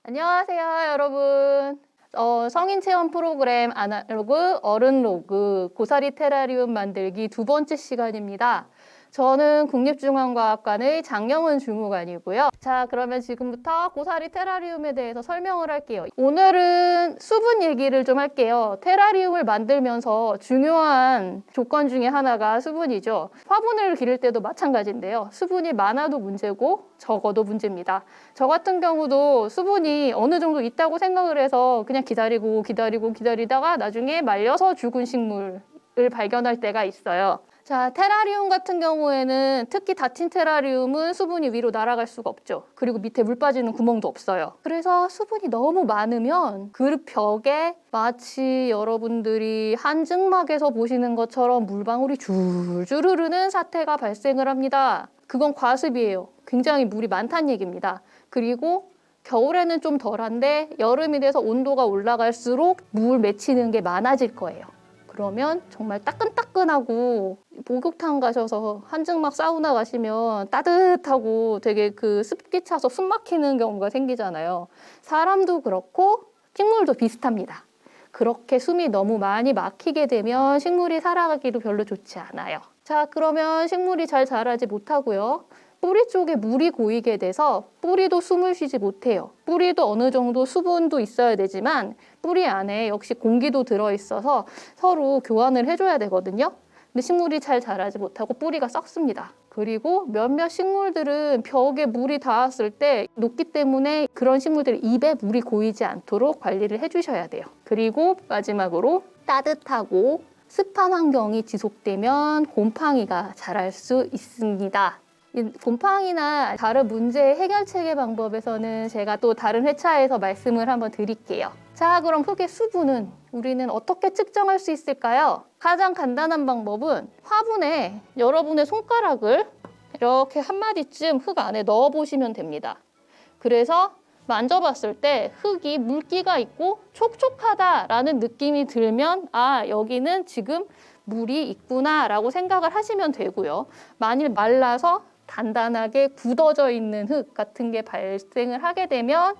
안녕하세요, 여러분. 성인 체험 프로그램 아날로그 어른 로그 고사리 테라리움 만들기 두 번째 시간입니다. 저는 국립중앙과학관의 장영은 주무관이고요. 자, 그러면 지금부터 고사리 테라리움에 대해서 설명을 할게요. 오늘은 수분 얘기를 좀 할게요. 테라리움을 만들면서 중요한 조건 중에 하나가 수분이죠. 화분을 기를 때도 마찬가지인데요. 수분이 많아도 문제고 적어도 문제입니다. 저 같은 경우도 수분이 어느 정도 있다고 생각을 해서 그냥 기다리다가 나중에 말려서 죽은 식물을 발견할 때가 있어요. 자, 테라리움 같은 경우에는 특히 닫힌 테라리움은 수분이 위로 날아갈 수가 없죠. 그리고 밑에 물 빠지는 구멍도 없어요. 그래서 수분이 너무 많으면 그 벽에 마치 여러분들이 한증막에서 보시는 것처럼 물방울이 줄줄 흐르는 사태가 발생을 합니다. 그건 과습이에요. 굉장히 물이 많다는 얘기입니다. 그리고 겨울에는 좀 덜한데 여름이 돼서 온도가 올라갈수록 물 맺히는 게 많아질 거예요. 그러면 정말 따끈따끈하고 목욕탕 가셔서 한증막 사우나 가시면 따뜻하고 되게 그 습기 차서 숨 막히는 경우가 생기잖아요. 사람도 그렇고 식물도 비슷합니다. 그렇게 숨이 너무 많이 막히게 되면 식물이 살아가기도 별로 좋지 않아요. 자, 그러면 식물이 잘 자라지 못하고요. 뿌리 쪽에 물이 고이게 돼서 뿌리도 숨을 쉬지 못해요. 뿌리도 어느 정도 수분도 있어야 되지만 뿌리 안에 역시 공기도 들어있어서 서로 교환을 해줘야 되거든요. 근데 식물이 잘 자라지 못하고 뿌리가 썩습니다. 그리고 몇몇 식물들은 벽에 물이 닿았을 때 녹기 때문에 그런 식물들이 입에 물이 고이지 않도록 관리를 해주셔야 돼요. 그리고 마지막으로 따뜻하고 습한 환경이 지속되면 곰팡이가 자랄 수 있습니다. 이 곰팡이나 다른 문제 해결책의 방법에서는 제가 또 다른 회차에서 말씀을 한번 드릴게요. 자, 그럼 흙의 수분은 우리는 어떻게 측정할 수 있을까요? 가장 간단한 방법은 화분에 여러분의 손가락을 이렇게 한 마디쯤 흙 안에 넣어 보시면 됩니다. 그래서 만져봤을 때 흙이 물기가 있고 촉촉하다라는 느낌이 들면 아, 여기는 지금 물이 있구나 라고 생각을 하시면 되고요. 만일 말라서 단단하게 굳어져 있는 흙 같은 게 발생을 하게 되면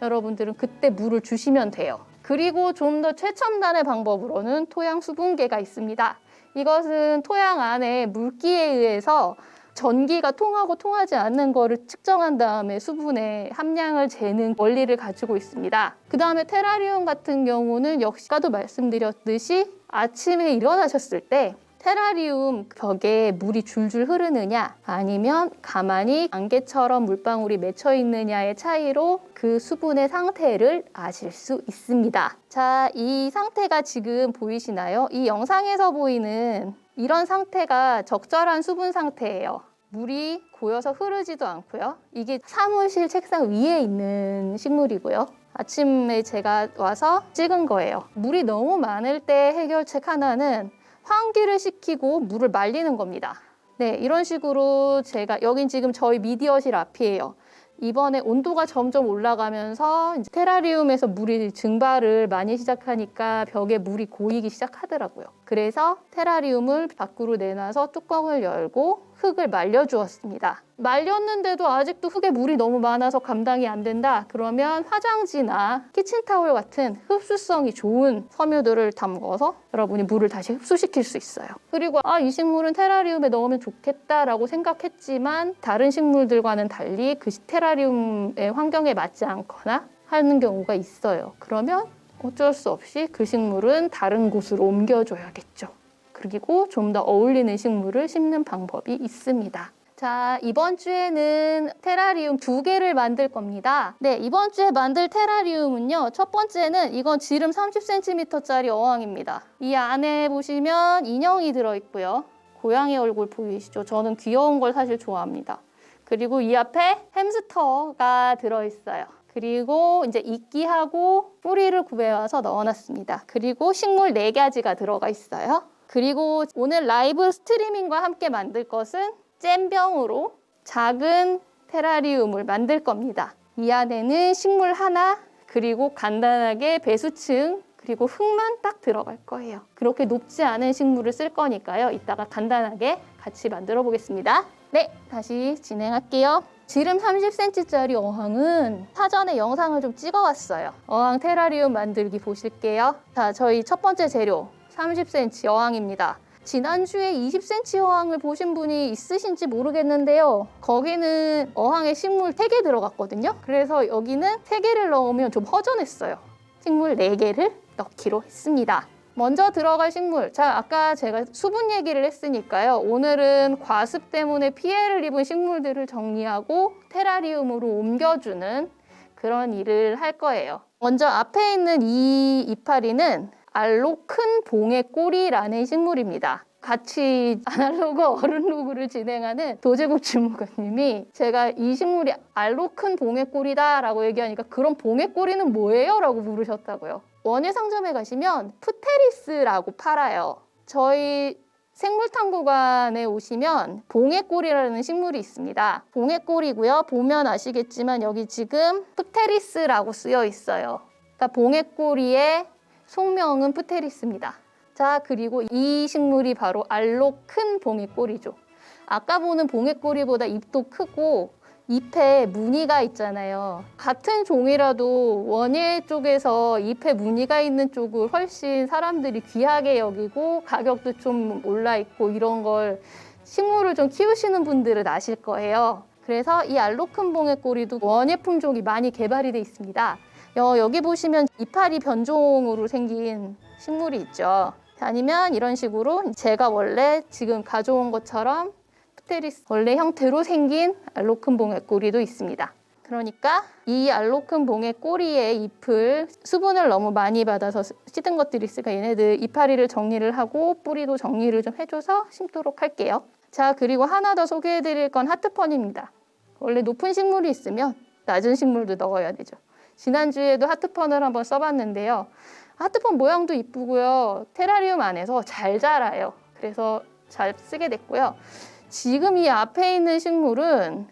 여러분들은 그때 물을 주시면 돼요. 그리고 좀 더 최첨단의 방법으로는 토양 수분계가 있습니다. 이것은 토양 안에 물기에 의해서 전기가 통하고 통하지 않는 거를 측정한 다음에 수분의 함량을 재는 원리를 가지고 있습니다. 그 다음에 테라리움 같은 경우는 역시 아까도 말씀드렸듯이 아침에 일어나셨을 때 테라리움 벽에 물이 줄줄 흐르느냐 아니면 가만히 안개처럼 물방울이 맺혀 있느냐의 차이로 그 수분의 상태를 아실 수 있습니다. 자, 이 상태가 지금 보이시나요? 이 영상에서 보이는 이런 상태가 적절한 수분 상태예요. 물이 고여서 흐르지도 않고요. 이게 사무실 책상 위에 있는 식물이고요. 아침에 제가 와서 찍은 거예요. 물이 너무 많을 때 해결책 하나는 환기를 시키고 물을 말리는 겁니다. 네, 이런 식으로 여긴 지금 저희 미디어실 앞이에요. 이번에 온도가 점점 올라가면서 이제 테라리움에서 물이 증발을 많이 시작하니까 벽에 물이 고이기 시작하더라고요. 그래서 테라리움을 밖으로 내놔서 뚜껑을 열고 흙을 말려주었습니다. 말렸는데도 아직도 흙에 물이 너무 많아서 감당이 안 된다. 그러면 화장지나 키친타올 같은 흡수성이 좋은 섬유들을 담궈서 여러분이 물을 다시 흡수시킬 수 있어요. 그리고 이 식물은 테라리움에 넣으면 좋겠다라고 생각했지만 다른 식물들과는 달리 그 테라리움의 환경에 맞지 않거나 하는 경우가 있어요. 그러면 어쩔 수 없이 그 식물은 다른 곳으로 옮겨줘야겠죠. 그리고 좀 더 어울리는 식물을 심는 방법이 있습니다. 자, 이번 주에는 테라리움 2개를 만들 겁니다. 네, 이번 주에 만들 테라리움은요. 첫 번째는 이건 지름 30cm짜리 어항입니다. 이 안에 보시면 인형이 들어있고요. 고양이 얼굴 보이시죠? 저는 귀여운 걸 사실 좋아합니다. 그리고 이 앞에 햄스터가 들어있어요. 그리고 이제 이끼하고 뿌리를 구해와서 넣어놨습니다. 그리고 식물 4가지가 들어가 있어요. 그리고 오늘 라이브 스트리밍과 함께 만들 것은 잼병으로 작은 테라리움을 만들 겁니다. 이 안에는 식물 하나, 그리고 간단하게 배수층, 그리고 흙만 딱 들어갈 거예요. 그렇게 높지 않은 식물을 쓸 거니까요. 이따가 간단하게 같이 만들어 보겠습니다. 네, 다시 진행할게요. 지름 30cm짜리 어항은 사전에 영상을 좀 찍어왔어요. 어항 테라리움 만들기 보실게요. 자, 저희 첫 번째 재료 30cm 어항입니다. 지난주에 20cm 어항을 보신 분이 있으신지 모르겠는데요. 거기는 어항에 식물 3개 들어갔거든요. 그래서 여기는 3개를 넣으면 좀 허전했어요. 식물 4개를 넣기로 했습니다. 먼저 들어갈 식물. 자, 아까 제가 수분 얘기를 했으니까요. 오늘은 과습 때문에 피해를 입은 식물들을 정리하고 테라리움으로 옮겨주는 그런 일을 할 거예요. 먼저 앞에 있는 이 이파리는 알로 큰 봉의 꼬리라는 식물입니다. 같이 아날로그 어른로그를 진행하는 도제국 주무관님이 제가 이 식물이 알로 큰 봉의 꼬리다 라고 얘기하니까 그럼 봉의 꼬리는 뭐예요? 라고 물으셨다고요. 원예상점에 가시면 프테리스라고 팔아요. 저희 생물탐구관에 오시면 봉해꼬리라는 식물이 있습니다. 봉해꼬리고요. 보면 아시겠지만 여기 지금 프테리스라고 쓰여 있어요. 그러니까 봉해꼬리의 속명은 프테리스입니다. 자, 그리고 이 식물이 바로 알로 큰 봉해꼬리죠. 아까 보는 봉해꼬리보다 잎도 크고 잎에 무늬가 있잖아요. 같은 종이라도 원예 쪽에서 잎에 무늬가 있는 쪽을 훨씬 사람들이 귀하게 여기고 가격도 좀 올라 있고 이런 걸 식물을 좀 키우시는 분들은 아실 거예요. 그래서 이 알로 큰 봉해꼬리도 원예 품종이 많이 개발이 돼 있습니다. 여기 보시면 이파리 변종으로 생긴 식물이 있죠. 아니면 이런 식으로 제가 원래 지금 가져온 것처럼 프테리스 원래 형태로 생긴 알로 큰 봉해꼬리도 있습니다. 그러니까 이 알로 큰 봉해꼬리의 잎을 수분을 너무 많이 받아서 찌든 것들이 있으니까 얘네들 이파리를 정리를 하고 뿌리도 정리를 좀 해줘서 심도록 할게요. 자, 그리고 하나 더 소개해드릴 건 하트펀입니다. 원래 높은 식물이 있으면 낮은 식물도 넣어야 되죠. 지난주에도 하트펀을 한번 써봤는데요. 하트펀 모양도 이쁘고요. 테라리움 안에서 잘 자라요. 그래서 잘 쓰게 됐고요. 지금 이 앞에 있는 식물은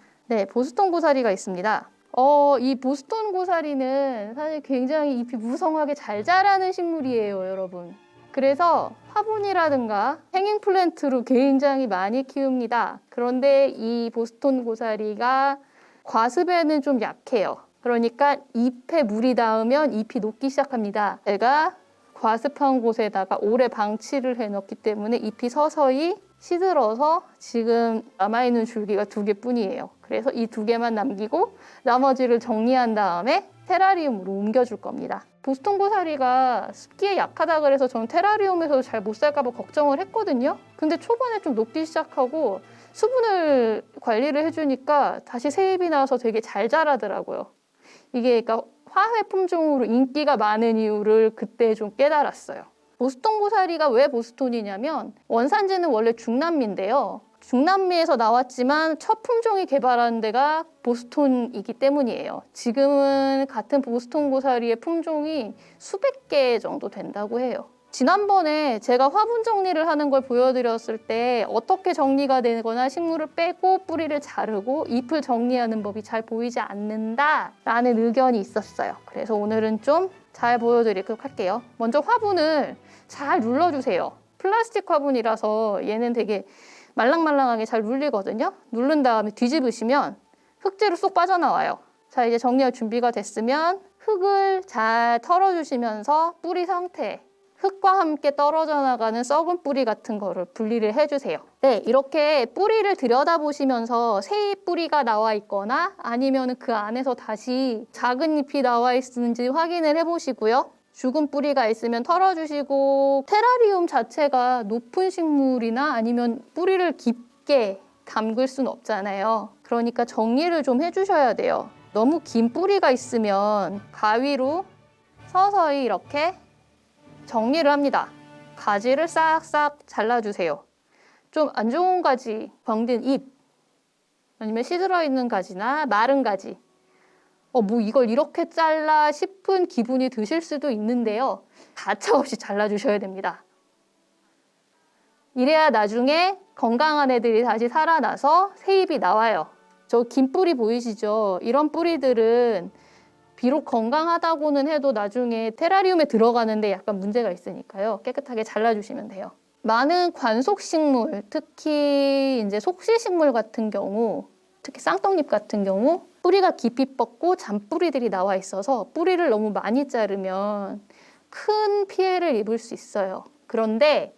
보스턴 고사리가 있습니다. 이 보스턴 고사리는 사실 굉장히 잎이 무성하게 잘 자라는 식물이에요, 여러분. 그래서 화분이라든가 행잉 플랜트로 굉장히 많이 키웁니다. 그런데 이 보스턴 고사리가 과습에는 좀 약해요. 그러니까 잎에 물이 닿으면 잎이 녹기 시작합니다. 제가 과습한 곳에다가 오래 방치를 해놓기 때문에 잎이 서서히 시들어서 지금 남아있는 줄기가 2개뿐이에요. 그래서 이 2개만 남기고 나머지를 정리한 다음에 테라리움으로 옮겨줄 겁니다. 보스턴 고사리가 습기에 약하다 그래서 저는 테라리움에서 잘 못 살까 봐 걱정을 했거든요. 근데 초반에 좀 녹기 시작하고 수분을 관리를 해주니까 다시 새잎이 나와서 되게 잘 자라더라고요. 이게 그러니까 화훼 품종으로 인기가 많은 이유를 그때 좀 깨달았어요. 보스턴 고사리가 왜 보스턴이냐면 원산지는 원래 중남미인데요. 중남미에서 나왔지만 첫 품종이 개발한 데가 보스턴이기 때문이에요. 지금은 같은 보스턴 고사리의 품종이 수백 개 정도 된다고 해요. 지난번에 제가 화분 정리를 하는 걸 보여드렸을 때 어떻게 정리가 되거나 식물을 빼고 뿌리를 자르고 잎을 정리하는 법이 잘 보이지 않는다라는 의견이 있었어요. 그래서 오늘은 좀 잘 보여드리도록 할게요. 먼저 화분을 잘 눌러주세요. 플라스틱 화분이라서 얘는 되게 말랑말랑하게 잘 눌리거든요. 누른 다음에 뒤집으시면 흙재로 쏙 빠져나와요. 자, 이제 정리할 준비가 됐으면 흙을 잘 털어주시면서 뿌리 상태, 흙과 함께 떨어져 나가는 썩은 뿌리 같은 거를 분리를 해주세요. 네, 이렇게 뿌리를 들여다보시면서 새잎 뿌리가 나와 있거나 아니면 그 안에서 다시 작은 잎이 나와 있는지 확인을 해보시고요. 죽은 뿌리가 있으면 털어주시고 테라리움 자체가 높은 식물이나 아니면 뿌리를 깊게 담글 순 없잖아요. 그러니까 정리를 좀 해주셔야 돼요. 너무 긴 뿌리가 있으면 가위로 서서히 이렇게 정리를 합니다. 가지를 싹싹 잘라주세요. 좀 안 좋은 가지, 병든 잎, 아니면 시들어 있는 가지나 마른 가지. 뭐 이걸 이렇게 잘라 싶은 기분이 드실 수도 있는데요. 가차없이 잘라주셔야 됩니다. 이래야 나중에 건강한 애들이 다시 살아나서 새잎이 나와요. 저 긴 뿌리 보이시죠? 이런 뿌리들은 비록 건강하다고는 해도 나중에 테라리움에 들어가는데 약간 문제가 있으니까요. 깨끗하게 잘라주시면 돼요. 많은 관속식물, 특히 이제 속시식물 같은 경우 특히 쌍떡잎 같은 경우 뿌리가 깊이 뻗고 잔뿌리들이 나와 있어서 뿌리를 너무 많이 자르면 큰 피해를 입을 수 있어요. 그런데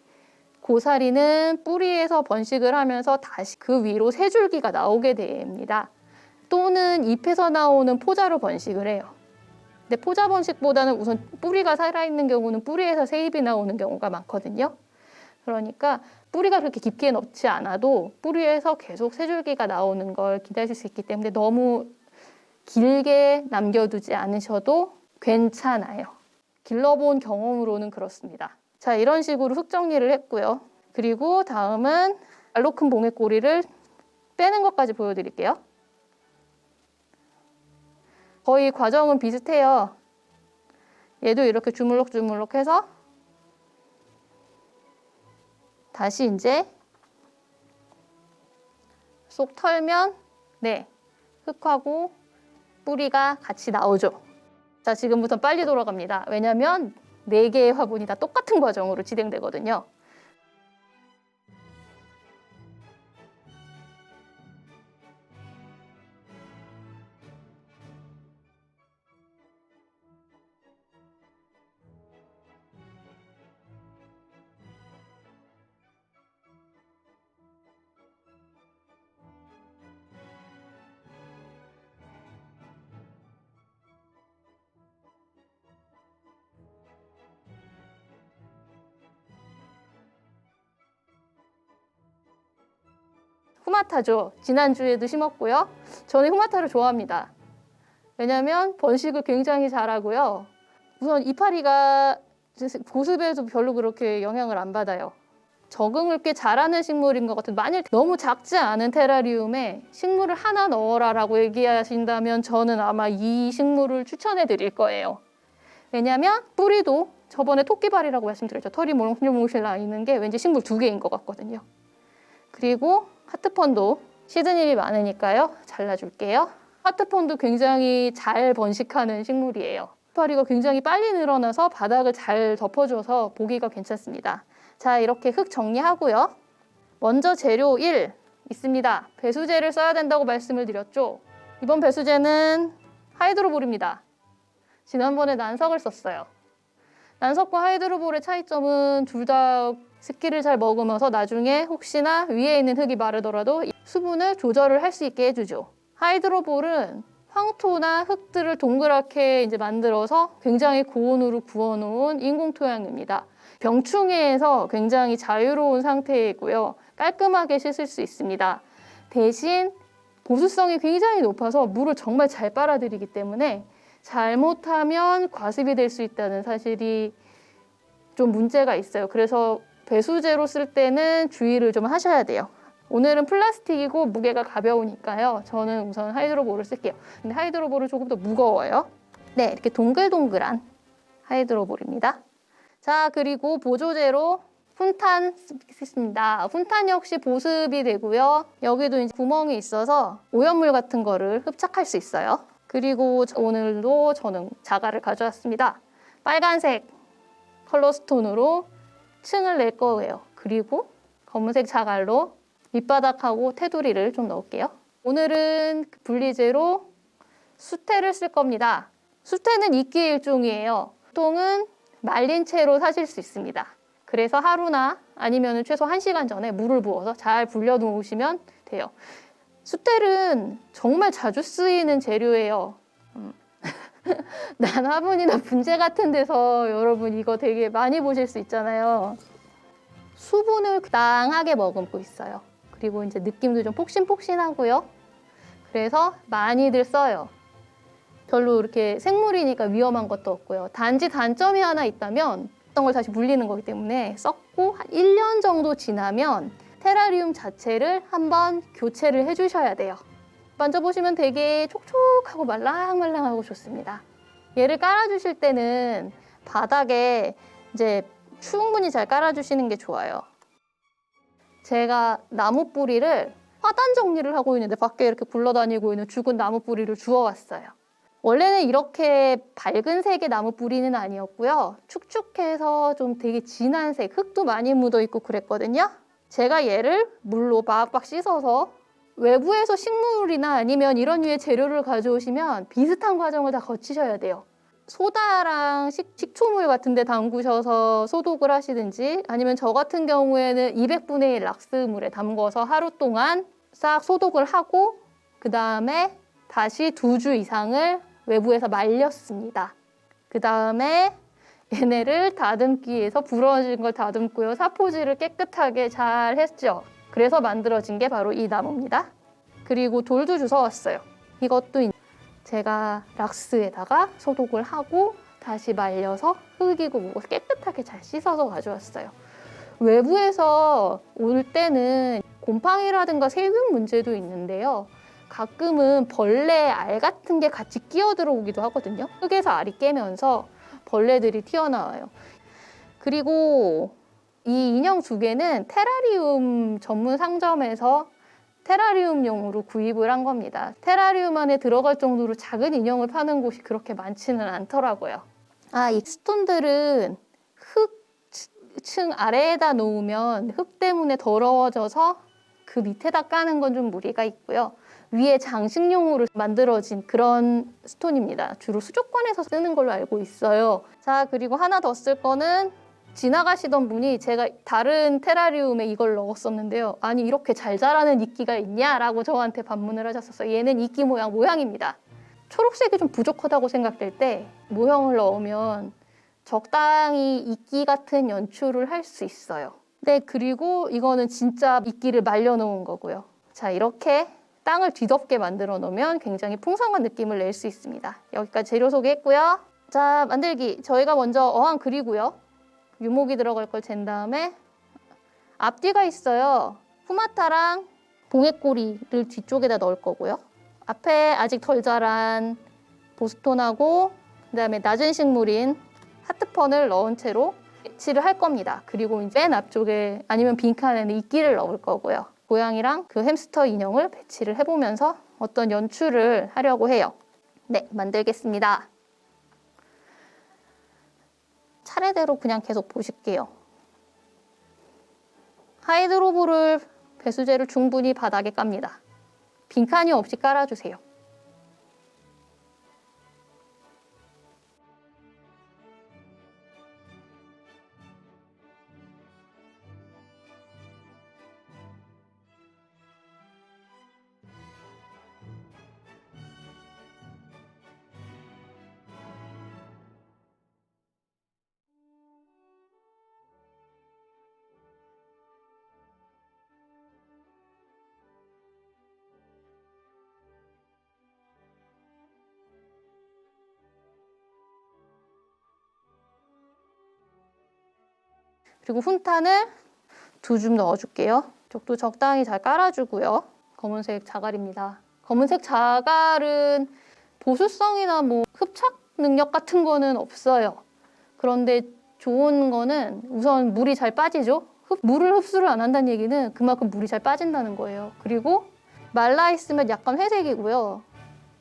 고사리는 뿌리에서 번식을 하면서 다시 그 위로 새 줄기가 나오게 됩니다. 또는 잎에서 나오는 포자로 번식을 해요. 근데 포자 번식보다는 우선 뿌리가 살아있는 경우는 뿌리에서 새 잎이 나오는 경우가 많거든요. 그러니까 뿌리가 그렇게 깊게 넣지 않아도 뿌리에서 계속 새 줄기가 나오는 걸 기다릴 수 있기 때문에 너무 길게 남겨두지 않으셔도 괜찮아요. 길러본 경험으로는 그렇습니다. 자, 이런 식으로 흙 정리를 했고요. 그리고 다음은 알로 큰 봉해꼬리를 빼는 것까지 보여드릴게요. 거의 과정은 비슷해요. 얘도 이렇게 주물럭주물럭 해서 다시 이제 쏙 털면 네, 흙하고 뿌리가 같이 나오죠. 자, 지금부터 빨리 돌아갑니다. 왜냐면 4개의 화분이 다 똑같은 과정으로 진행되거든요. 후마타죠. 지난주에도 심었고요. 저는 후마타를 좋아합니다. 왜냐하면 번식을 굉장히 잘하고요. 우선 이파리가 보습에도 별로 그렇게 영향을 안 받아요. 적응을 꽤 잘하는 식물인 것 같아요. 만일 너무 작지 않은 테라리움에 식물을 하나 넣어라라고 얘기하신다면 저는 아마 이 식물을 추천해 드릴 거예요. 왜냐하면 뿌리도 저번에 토끼발이라고 말씀드렸죠. 털이 몽실몽실 나 있는 게 왠지 식물 2개인 것 같거든요. 그리고 하트펀도 시드님이 많으니까요. 잘라줄게요. 하트펀도 굉장히 잘 번식하는 식물이에요. 이파리가 굉장히 빨리 늘어나서 바닥을 잘 덮어줘서 보기가 괜찮습니다. 자, 이렇게 흙 정리하고요. 먼저 재료 1 있습니다. 배수제를 써야 된다고 말씀을 드렸죠. 이번 배수제는 하이드로볼입니다. 지난번에 난석을 썼어요. 난석과 하이드로볼의 차이점은 둘 다 습기를 잘 머금어서 나중에 혹시나 위에 있는 흙이 마르더라도 수분을 조절을 할 수 있게 해주죠. 하이드로볼은 황토나 흙들을 동그랗게 이제 만들어서 굉장히 고온으로 구워놓은 인공 토양입니다. 병충해에서 굉장히 자유로운 상태이고요. 깔끔하게 씻을 수 있습니다. 대신 보수성이 굉장히 높아서 물을 정말 잘 빨아들이기 때문에 잘못하면 과습이 될 수 있다는 사실이 좀 문제가 있어요. 그래서 배수제로 쓸 때는 주의를 좀 하셔야 돼요. 오늘은 플라스틱이고 무게가 가벼우니까요. 저는 우선 하이드로볼을 쓸게요. 근데 하이드로볼은 조금 더 무거워요. 네, 이렇게 동글동글한 하이드로볼입니다. 자, 그리고 보조제로 훈탄 쓰겠습니다. 훈탄 역시 보습이 되고요. 여기도 이제 구멍이 있어서 오염물 같은 거를 흡착할 수 있어요. 그리고 오늘도 저는 자갈을 가져왔습니다. 빨간색 컬러 스톤으로 층을 낼 거예요. 그리고 검은색 자갈로 밑바닥하고 테두리를 좀 넣을게요. 오늘은 분리제로 수태를 쓸 겁니다. 수태는 이끼의 일종이에요. 보통은 말린 채로 사실 수 있습니다. 그래서 하루나 아니면 최소 1시간 전에 물을 부어서 잘 불려 놓으시면 돼요. 수태는 정말 자주 쓰이는 재료예요. 난 화분이나 분재 같은 데서 여러분 이거 되게 많이 보실 수 있잖아요. 수분을 땅하게 머금고 있어요. 그리고 이제 느낌도 좀 폭신폭신하고요. 그래서 많이들 써요. 별로 이렇게 생물이니까 위험한 것도 없고요. 단지 단점이 하나 있다면 어떤 걸 다시 물리는 거기 때문에 썩고 한 1년 정도 지나면 테라리움 자체를 한번 교체를 해주셔야 돼요. 만져보시면 되게 촉촉하고 말랑말랑하고 좋습니다. 얘를 깔아주실 때는 바닥에 이제 충분히 잘 깔아주시는 게 좋아요. 제가 나무 뿌리를 화단 정리를 하고 있는데 밖에 이렇게 굴러다니고 있는 죽은 나무 뿌리를 주워왔어요. 원래는 이렇게 밝은 색의 나무 뿌리는 아니었고요. 축축해서 좀 되게 진한 색, 흙도 많이 묻어 있고 그랬거든요. 제가 얘를 물로 박박 씻어서 외부에서 식물이나 아니면 이런 류의 재료를 가져오시면 비슷한 과정을 다 거치셔야 돼요. 소다랑 식초물 같은 데 담그셔서 소독을 하시든지 아니면 저 같은 경우에는 200분의 1 락스물에 담궈서 하루 동안 싹 소독을 하고 그 다음에 다시 2주 이상을 외부에서 말렸습니다. 그 다음에 얘네를 다듬기에서 부러진 걸 다듬고요. 사포질을 깨끗하게 잘 했죠. 그래서 만들어진 게 바로 이 나무입니다. 그리고 돌도 주워왔어요. 이것도 제가 락스에다가 소독을 하고 다시 말려서 흙이고 뭐고 깨끗하게 잘 씻어서 가져왔어요. 외부에서 올 때는 곰팡이라든가 세균 문제도 있는데요. 가끔은 벌레 알 같은 게 같이 끼어 들어오기도 하거든요. 흙에서 알이 깨면서 벌레들이 튀어나와요. 그리고 이 인형 2개는 테라리움 전문 상점에서 테라리움용으로 구입을 한 겁니다. 테라리움 안에 들어갈 정도로 작은 인형을 파는 곳이 그렇게 많지는 않더라고요. 이 스톤들은 흙층 아래에다 놓으면 흙 때문에 더러워져서 그 밑에다 까는 건 좀 무리가 있고요. 위에 장식용으로 만들어진 그런 스톤입니다. 주로 수족관에서 쓰는 걸로 알고 있어요. 자, 그리고 하나 더 쓸 거는 지나가시던 분이 제가 다른 테라리움에 이걸 넣었었는데요. 아니 이렇게 잘 자라는 이끼가 있냐라고 저한테 반문을 하셨어요. 얘는 이끼 모양입니다. 초록색이 좀 부족하다고 생각될 때 모형을 넣으면 적당히 이끼 같은 연출을 할 수 있어요. 네, 그리고 이거는 진짜 이끼를 말려놓은 거고요. 자, 이렇게 땅을 뒤덮게 만들어 놓으면 굉장히 풍성한 느낌을 낼 수 있습니다. 여기까지 재료 소개했고요. 자, 만들기. 저희가 먼저 어항 그리고요. 유목이 들어갈 걸 잰 다음에 앞뒤가 있어요. 후마타랑 봉해꼬리를 뒤쪽에다 넣을 거고요. 앞에 아직 덜 자란 보스톤하고 그다음에 낮은 식물인 하트펀을 넣은 채로 배치를 할 겁니다. 그리고 이제 맨 앞쪽에 아니면 빈칸에는 이끼를 넣을 거고요. 고양이랑 그 햄스터 인형을 배치를 해보면서 어떤 연출을 하려고 해요. 네, 만들겠습니다. 차례대로 그냥 계속 보실게요. 하이드로볼을 배수제를 충분히 바닥에 깝니다. 빈칸이 없이 깔아주세요. 그리고 훈탄을 2줌 넣어줄게요. 이쪽도 적당히 잘 깔아주고요. 검은색 자갈입니다. 검은색 자갈은 보수성이나 뭐 흡착 능력 같은 거는 없어요. 그런데 좋은 거는 우선 물이 잘 빠지죠. 물을 흡수를 안 한다는 얘기는 그만큼 물이 잘 빠진다는 거예요. 그리고 말라 있으면 약간 회색이고요.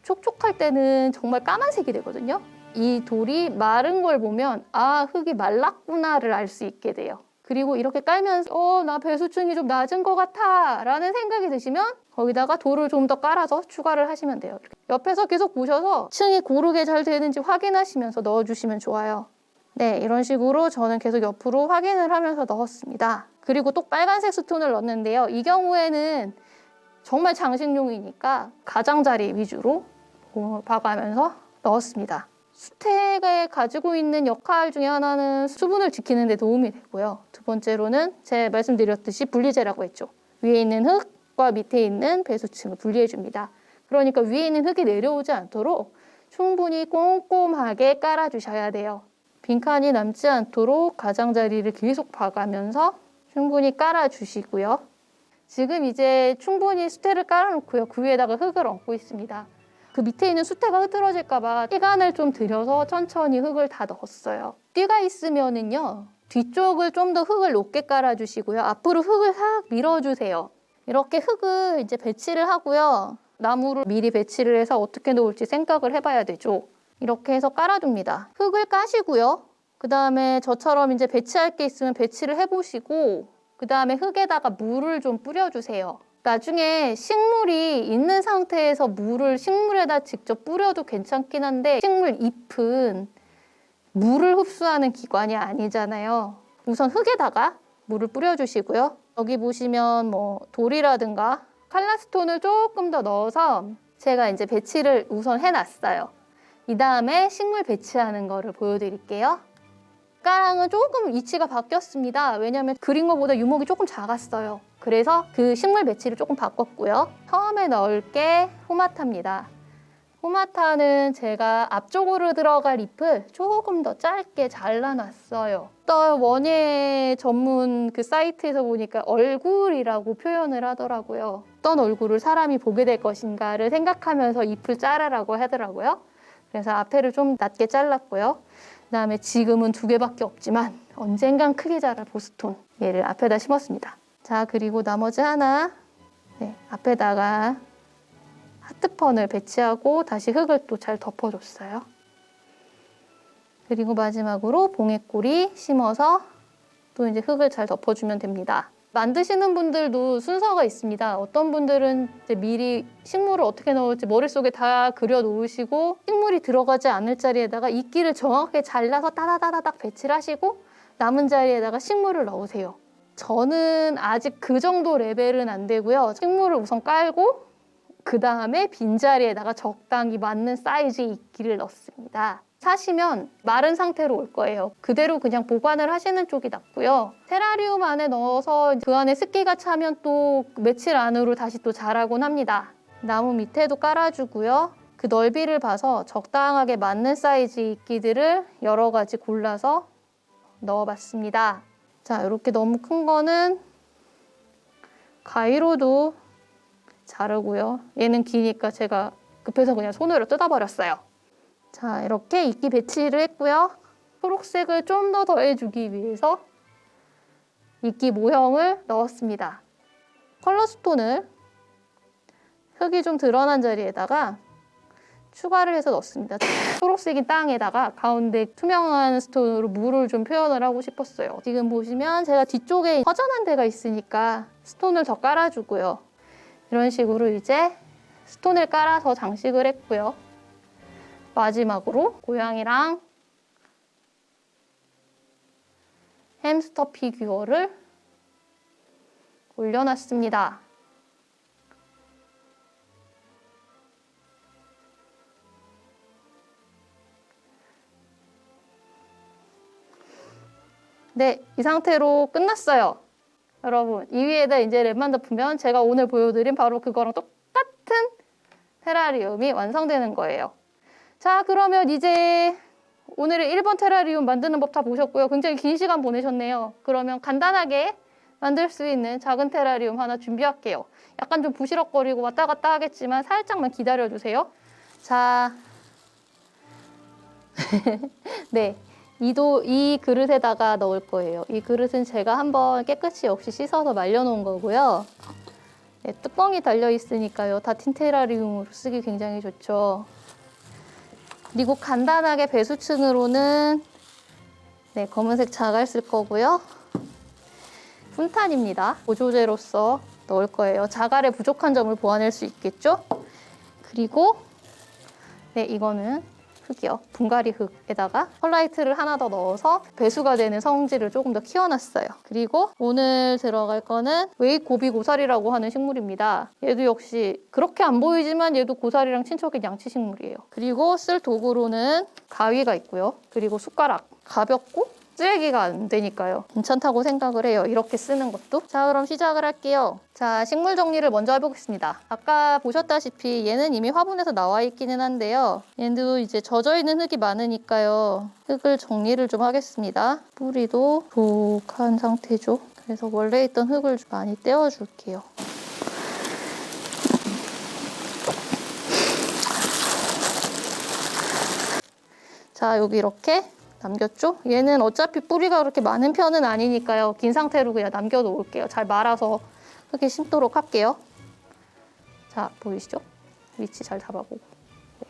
촉촉할 때는 정말 까만색이 되거든요. 이 돌이 마른 걸 보면 흙이 말랐구나를 알 수 있게 돼요. 그리고 이렇게 깔면서 나 배수층이 좀 낮은 것 같아 라는 생각이 드시면 거기다가 돌을 좀 더 깔아서 추가를 하시면 돼요. 옆에서 계속 보셔서 층이 고르게 잘 되는지 확인하시면서 넣어주시면 좋아요. 네, 이런 식으로 저는 계속 옆으로 확인을 하면서 넣었습니다. 그리고 또 빨간색 스톤을 넣었는데요. 이 경우에는 정말 장식용이니까 가장자리 위주로 봐가면서 넣었습니다. 수택에 가지고 있는 역할 중에 하나는 수분을 지키는 데 도움이 되고요. 2번째로는 제가 말씀드렸듯이 분리제라고 했죠. 위에 있는 흙과 밑에 있는 배수층을 분리해 줍니다. 그러니까 위에 있는 흙이 내려오지 않도록 충분히 꼼꼼하게 깔아주셔야 돼요. 빈칸이 남지 않도록 가장자리를 계속 봐가면서 충분히 깔아주시고요. 지금 이제 충분히 수태를 깔아놓고요. 그 위에다가 흙을 얹고 있습니다. 그 밑에 있는 수태가 흐트러질까 봐 시간을 좀 들여서 천천히 흙을 다 넣었어요. 띠가 있으면은요. 뒤쪽을 좀 더 흙을 높게 깔아주시고요. 앞으로 흙을 싹 밀어주세요. 이렇게 흙을 이제 배치를 하고요. 나무를 미리 배치를 해서 어떻게 놓을지 생각을 해봐야 되죠. 이렇게 해서 깔아줍니다. 흙을 까시고요. 그 다음에 저처럼 이제 배치할 게 있으면 배치를 해보시고 그 다음에 흙에다가 물을 좀 뿌려주세요. 나중에 식물이 있는 상태에서 물을 식물에다 직접 뿌려도 괜찮긴 한데 식물 잎은 물을 흡수하는 기관이 아니잖아요. 우선 흙에다가 물을 뿌려주시고요. 여기 보시면 뭐 돌이라든가 칼라스톤을 조금 더 넣어서 제가 이제 배치를 우선 해놨어요. 이 다음에 식물 배치하는 거를 보여드릴게요. 숟가락은 조금 위치가 바뀌었습니다. 왜냐하면 그린 것보다 유목이 조금 작았어요. 그래서 그 식물 배치를 조금 바꿨고요. 처음에 넣을 게 호마타입니다. 호마타는 제가 앞쪽으로 들어갈 잎을 조금 더 짧게 잘라놨어요. 또 원예 전문 그 사이트에서 보니까 얼굴이라고 표현을 하더라고요. 어떤 얼굴을 사람이 보게 될 것인가를 생각하면서 잎을 자르라고 하더라고요. 그래서 앞에를 좀 낮게 잘랐고요. 그다음에 지금은 2개밖에 없지만 언젠간 크게 자랄 보스톤 얘를 앞에다 심었습니다. 자, 그리고 나머지 하나 앞에다가 하트펀을 배치하고 다시 흙을 또 잘 덮어줬어요. 그리고 마지막으로 봉해꼬리 심어서 또 이제 흙을 잘 덮어주면 됩니다. 만드시는 분들도 순서가 있습니다. 어떤 분들은 이제 미리 식물을 어떻게 넣을지 머릿속에 다 그려 놓으시고 식물이 들어가지 않을 자리에다가 이끼를 정확하게 잘라서 따다다다닥 배치를 하시고 남은 자리에다가 식물을 넣으세요. 저는 아직 그 정도 레벨은 안 되고요. 식물을 우선 깔고 그 다음에 빈자리에다가 적당히 맞는 사이즈의 이끼를 넣습니다. 사시면 마른 상태로 올 거예요. 그대로 그냥 보관을 하시는 쪽이 낫고요. 테라리움 안에 넣어서 그 안에 습기가 차면 또 며칠 안으로 다시 또 자라곤 합니다. 나무 밑에도 깔아주고요. 그 넓이를 봐서 적당하게 맞는 사이즈 이끼들을 여러 가지 골라서 넣어봤습니다. 자, 이렇게 너무 큰 거는 가위로도 자르고요. 얘는 기니까 제가 급해서 그냥 손으로 뜯어버렸어요. 자, 이렇게 이끼 배치를 했고요. 초록색을 좀 더 더해주기 위해서 이끼 모형을 넣었습니다. 컬러스톤을 흙이 좀 드러난 자리에다가 추가를 해서 넣습니다. 초록색인 땅에다가 가운데 투명한 스톤으로 물을 좀 표현을 하고 싶었어요. 지금 보시면 제가 뒤쪽에 허전한 데가 있으니까 스톤을 더 깔아주고요. 이런 식으로 이제 스톤을 깔아서 장식을 했고요. 마지막으로 고양이랑 햄스터 피규어를 올려놨습니다. 네, 이 상태로 끝났어요. 여러분, 이 위에다 이제 랩만 덮으면 제가 오늘 보여드린 바로 그거랑 똑같은 테라리움이 완성되는 거예요. 자, 그러면 이제 오늘의 1번 테라리움 만드는 법 다 보셨고요. 굉장히 긴 시간 보내셨네요. 그러면 간단하게 만들 수 있는 작은 테라리움 하나 준비할게요. 약간 좀 부시럭거리고 왔다 갔다 하겠지만 살짝만 기다려주세요. 자, 네, 이 그릇에다가 넣을 거예요. 이 그릇은 제가 한번 깨끗이 역시 씻어서 말려놓은 거고요. 네, 뚜껑이 달려있으니까요. 다 틴테라리움으로 쓰기 굉장히 좋죠. 그리고 간단하게 배수층으로는 네, 검은색 자갈 쓸 거고요. 훈탄입니다. 보조제로서 넣을 거예요. 자갈의 부족한 점을 보완할 수 있겠죠? 그리고 네, 이거는 흙이요. 분갈이 흙에다가 펄라이트를 하나 더 넣어서 배수가 되는 성질을 조금 더 키워놨어요. 그리고 오늘 들어갈 거는 웨이 고비 고사리라고 하는 식물입니다. 얘도 역시 그렇게 안 보이지만 얘도 고사리랑 친척인 양치식물이에요. 그리고 쓸 도구로는 가위가 있고요. 그리고 숟가락. 가볍고 쓰레기가 안 되니까요. 괜찮다고 생각을 해요. 이렇게 쓰는 것도. 자, 그럼 시작을 할게요. 자, 식물 정리를 먼저 해보겠습니다. 아까 보셨다시피 얘는 이미 화분에서 나와 있기는 한데요. 얘도 이제 젖어있는 흙이 많으니까요. 흙을 정리를 좀 하겠습니다. 뿌리도 독한 상태죠. 그래서 원래 있던 흙을 좀 많이 떼어줄게요. 자, 여기 이렇게 남겼죠? 얘는 어차피 뿌리가 그렇게 많은 편은 아니니까요. 긴 상태로 그냥 남겨놓을게요. 잘 말아서 흙에 심도록 할게요. 자, 보이시죠? 위치 잘 잡아보고. 네.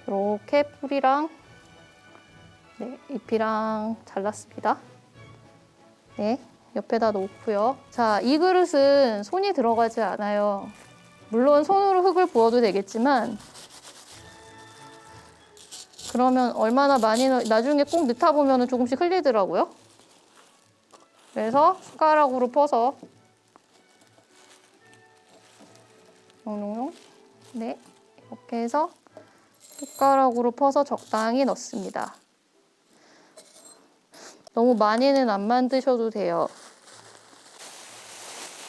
이렇게 뿌리랑 네, 잎이랑 잘랐습니다. 네, 옆에다 놓고요. 자, 이 그릇은 손이 들어가지 않아요. 물론 손으로 흙을 부어도 되겠지만 그러면 얼마나 많이 나중에 꼭 넣다 보면 조금씩 흘리더라고요. 그래서 숟가락으로 퍼서 용용용. 네, 이렇게 해서 숟가락으로 퍼서 적당히 넣습니다. 너무 많이는 안 만드셔도 돼요.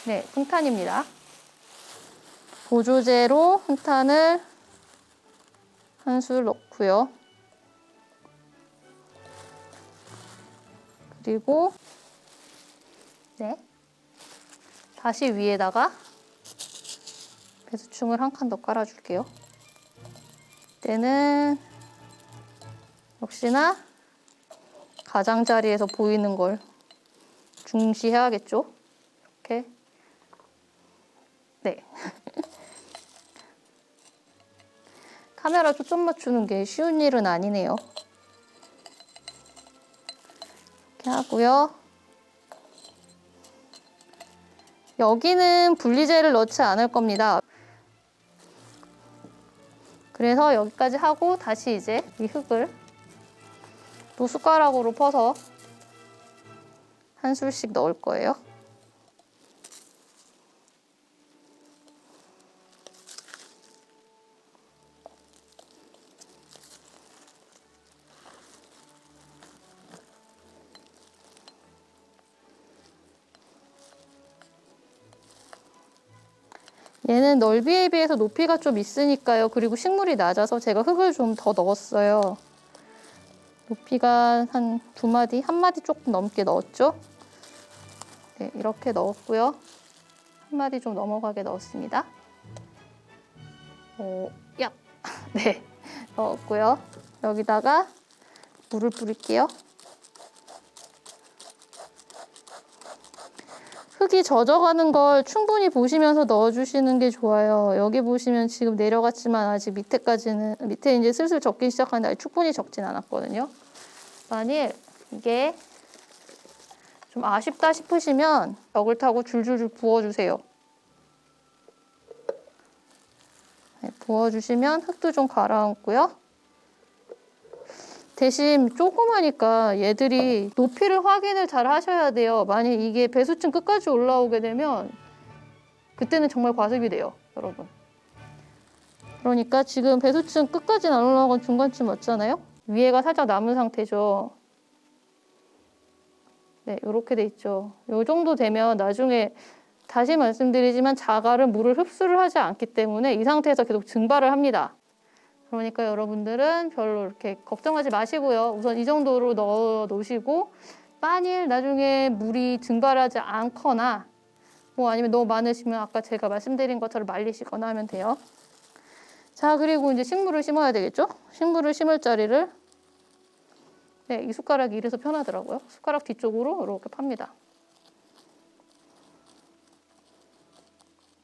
네, 흥탄입니다. 보조제로 흥탄을 한 술 넣고요. 그리고 네, 다시 위에다가 배수충을 한 칸 더 깔아줄게요. 이때는 역시나 가장자리에서 보이는 걸 중시해야겠죠? 이렇게. 네. 카메라 초점 맞추는 게 쉬운 일은 아니네요. 이렇게 하고요. 여기는 분리제를 넣지 않을 겁니다. 그래서 여기까지 하고 다시 이제 이 흙을 또 숟가락으로 퍼서 한 술씩 넣을 거예요. 얘는 넓이에 비해서 높이가 좀 있으니까요. 그리고 식물이 낮아서 제가 흙을 좀 더 넣었어요. 높이가 한 2마디, 1마디 조금 넘게 넣었죠. 네, 이렇게 넣었고요. 1마디 좀 넘어가게 넣었습니다. 야! 네, 넣었고요. 여기다가 물을 뿌릴게요. 흙이 젖어가는 걸 충분히 보시면서 넣어주시는 게 좋아요. 여기 보시면 지금 내려갔지만 아직 밑에 이제 슬슬 젖기 시작하는데 아직 충분히 젖진 않았거든요. 만일 이게 좀 아쉽다 싶으시면 벽을 타고 줄줄줄 부어주세요. 네, 부어주시면 흙도 좀 가라앉고요. 대신 조그마니까 얘들이 높이를 확인을 잘 하셔야 돼요. 만약 이게 배수층 끝까지 올라오게 되면 그때는 정말 과습이 돼요, 여러분. 그러니까 지금 배수층 끝까지는 안 올라가고 중간쯤 왔잖아요. 위에가 살짝 남은 상태죠. 네, 이렇게 돼 있죠. 이 정도 되면 나중에 다시 말씀드리지만 자갈은 물을 흡수를 하지 않기 때문에 이 상태에서 계속 증발을 합니다. 그러니까 여러분들은 별로 이렇게 걱정하지 마시고요. 우선 이 정도로 넣어 놓으시고 만일 나중에 물이 증발하지 않거나 뭐 아니면 너무 많으시면 아까 제가 말씀드린 것처럼 말리시거나 하면 돼요. 자, 그리고 이제 식물을 심어야 되겠죠? 식물을 심을 자리를 네, 이 숟가락이 이래서 편하더라고요. 숟가락 뒤쪽으로 이렇게 팝니다.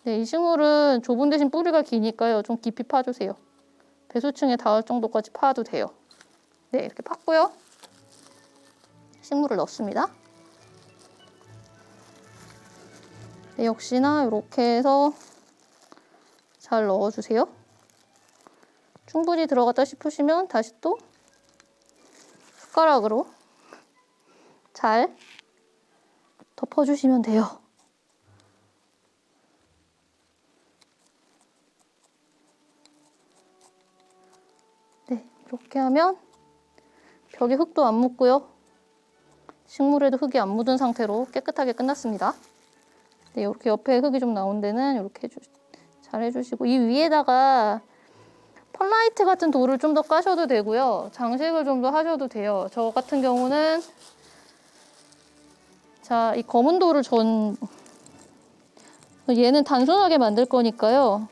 네, 이 식물은 좁은 대신 뿌리가 기니까요. 좀 깊이 파주세요. 배수층에 닿을 정도까지 파도 돼요. 네, 이렇게 팠고요. 식물을 넣습니다. 네, 역시나 이렇게 해서 잘 넣어주세요. 충분히 들어갔다 싶으시면 다시 또 숟가락으로 잘 덮어주시면 돼요. 네, 이렇게 하면 벽에 흙도 안 묻고요. 식물에도 흙이 안 묻은 상태로 깨끗하게 끝났습니다. 네, 이렇게 옆에 흙이 좀 나온 데는 이렇게 잘 해주시고 이 위에다가 펄라이트 같은 돌을 좀 더 까셔도 되고요. 장식을 좀 더 하셔도 돼요. 저 같은 경우는 자, 이 검은 돌을 얘는 단순하게 만들 거니까요.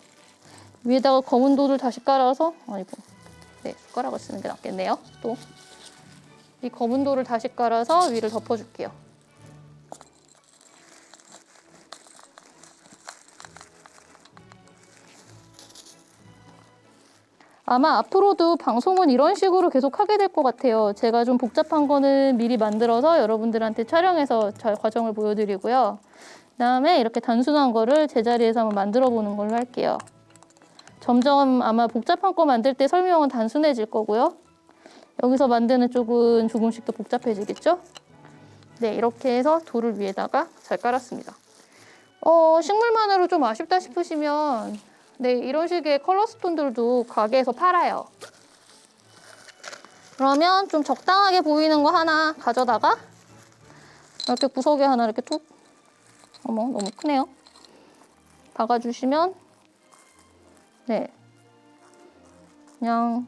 위에다가 검은 돌을 다시 깔아서 아이고 네, 숟가락을 쓰는 게 낫겠네요. 또 이 검은 돌을 다시 깔아서 위를 덮어줄게요. 아마 앞으로도 방송은 이런 식으로 계속 하게 될 것 같아요. 제가 좀 복잡한 거는 미리 만들어서 여러분들한테 촬영해서 과정을 보여드리고요. 그다음에 이렇게 단순한 거를 제자리에서 한번 만들어 보는 걸로 할게요. 점점 아마 복잡한 거 만들 때 설명은 단순해질 거고요. 여기서 만드는 쪽은 조금씩 더 복잡해지겠죠? 네, 이렇게 해서 돌을 위에다가 잘 깔았습니다. 식물만으로 좀 아쉽다 싶으시면 네, 이런 식의 컬러 스톤들도 가게에서 팔아요. 그러면 좀 적당하게 보이는 거 하나 가져다가 이렇게 구석에 하나 이렇게 툭, 어머 너무 크네요. 박아주시면 네, 그냥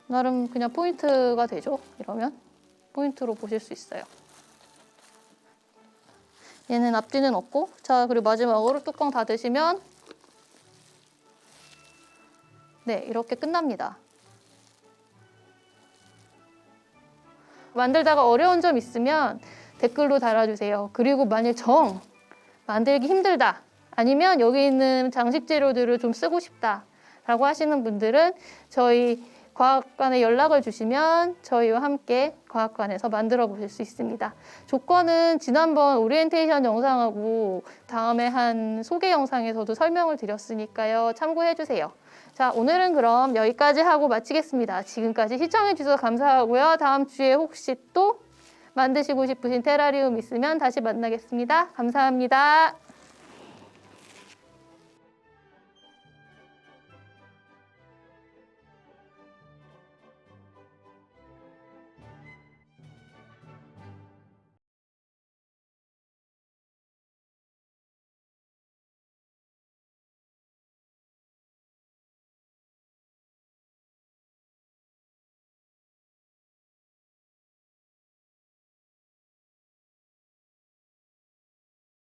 나름 그냥 포인트가 되죠. 이러면 포인트로 보실 수 있어요. 얘는 앞뒤는 없고, 자 그리고 마지막으로 뚜껑 닫으시면 네, 이렇게 끝납니다. 만들다가 어려운 점 있으면 댓글로 달아주세요. 그리고 만일 만들기 힘들다, 아니면 여기 있는 장식 재료들을 좀 쓰고 싶다 라고 하시는 분들은 저희 과학관에 연락을 주시면 저희와 함께 과학관에서 만들어 보실 수 있습니다. 조건은 지난번 오리엔테이션 영상하고 다음에 한 소개 영상에서도 설명을 드렸으니까요. 참고해 주세요. 자, 오늘은 그럼 여기까지 하고 마치겠습니다. 지금까지 시청해 주셔서 감사하고요. 다음 주에 혹시 또 만드시고 싶으신 테라리움 있으면 다시 만나겠습니다. 감사합니다.